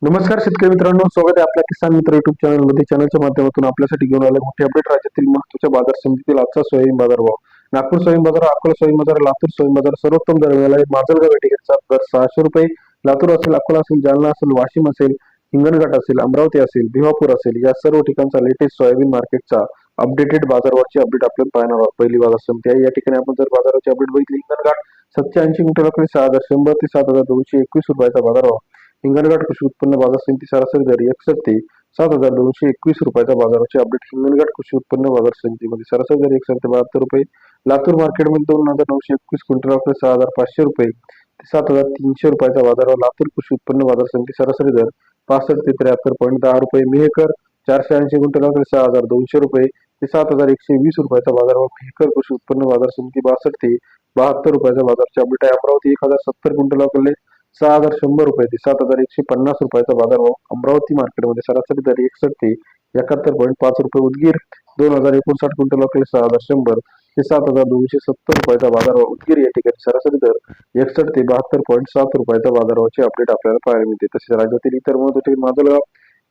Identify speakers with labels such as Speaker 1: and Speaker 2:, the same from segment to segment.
Speaker 1: नमस्कार शेतकरी मित्रांनो, स्वागत आहे आपल्या किसान मित्र युट्यूब चॅनलमध्ये. चॅनलच्या माध्यमातून आपल्यासाठी घेऊन आले मोठे अपडेट. राज्यातील महत्त्वाच्या बाजार समितीतील आजचा सोयाबीन बाजार भाव. नागपूर सोयाबीन बाजार, अकोला सोयाबीन बाजार, लातूर सोयाबीन बाजार सर्वोत्तम दर मिळाला आहे. माजलगाव या ठिकाणी दर 600 रुपये. लातूर असेल, अकोला असेल, जालना असेल, वाशिम असेल, हिंगणघाट असेल, अमरावती असेल, भिवापूर असेल, या सर्व ठिकाणचा लेटेस्ट सोयाबीन मार्केटचा अपडेटेड बाजारभावाची अपडेट आपल्याला पाहणार आहोत. पहिली बाजार समिती आहे. या ठिकाणी आपण जर बाजाराची अपडेट बघितली, हिंगणघाट 780 क्विंटल 6100 ते 7221 रुपयाचा बाजारभाव. हिंगणघाट कृषी उत्पन्न बाजार समिती सरासरी दर 61 ते 7221 रुपयाचा बाजाराची अपडेट. हिंगणघाट कृषी उत्पन्न बाजार समितीमध्ये सरासरी दर 61 ते 72 रुपये. लातूर मार्केटमध्ये 2921 क्विंटल 6500 रुपये ते 7300 रुपयाचा बाजारभाव. लातूर कृषी उत्पन्न बाजार समिती सरासरी दर 65 ते 73.10 रुपये. मेहकर 480 क्विंटल 6200 रुपये ते 7120 रुपयाचा बाजारभाव. मेहकर कृषी उत्पन्न बाजार समिती 62 ते 72 रुपयाचा बाजारची अपडेट आहे. अमरावती 1070 क्विंटल 6100 रुपये ते 7150 रुपयाचा बाजारभाव. अमरावती मार्केटमध्ये सरासरी दर 61 ते 71.5 रुपये. उदगीर 2059 क्विंटल 6100 ते 7270 रुपयाचा बाजारभाव. उदगीर या ठिकाणी सरासरी दर 61 ते 72.7 रुपयाचा बाजारभावाची अपडेट आपल्याला पाहायला मिळते. तसेच राज्यातील इतर महत्त्वाचे माजलगाव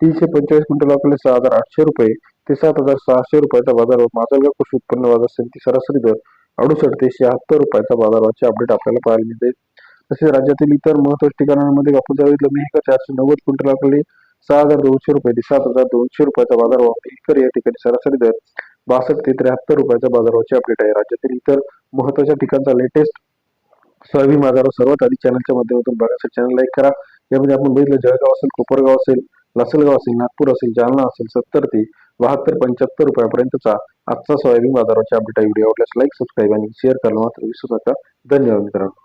Speaker 1: 345 क्विंटल 6800 रुपये ते 7600 रुपयाचा बाजारभाव. माजलगाव कृषी उत्पन्न बाजार समिती सरासरी दर 68 ते 76 रुपयाचा बाजारभावाची अपडेट आपल्याला पाहायला मिळते. तसेच राज्यातील इतर महत्त्वाच्या ठिकाणांमध्ये आपण जर बघितलं, मेहकर 490 क्विंटल 6200 रुपये ते 7200 रुपयाचा बाजारभाव. मेहकर या ठिकाणी सरासरी दर 62 ते 73 रुपयाचा बाजारभावाची अपडेट आहे. राज्यातील इतर महत्त्वाच्या ठिकाणचा लेटेस्ट सोयाबीन बाजार सर्वात आधी चॅनलच्या माध्यमातून बघण्यासाठी चॅनल लाईक करा. यामध्ये आपण बघितलं, जळगाव असेल, कोपरगाव असेल, लासलगाव असेल, नागपूर असेल, जालना असेल, 70 ते 72 75 रुपयापर्यंतचा आजचा सोयाबीन बाजाराची अपडेट आहे. व्हिडिओ आवडल्यास लाईक, सबस्क्राईब आणि शेअर करायला मात्र विसरू नका. धन्यवाद मित्रांनो.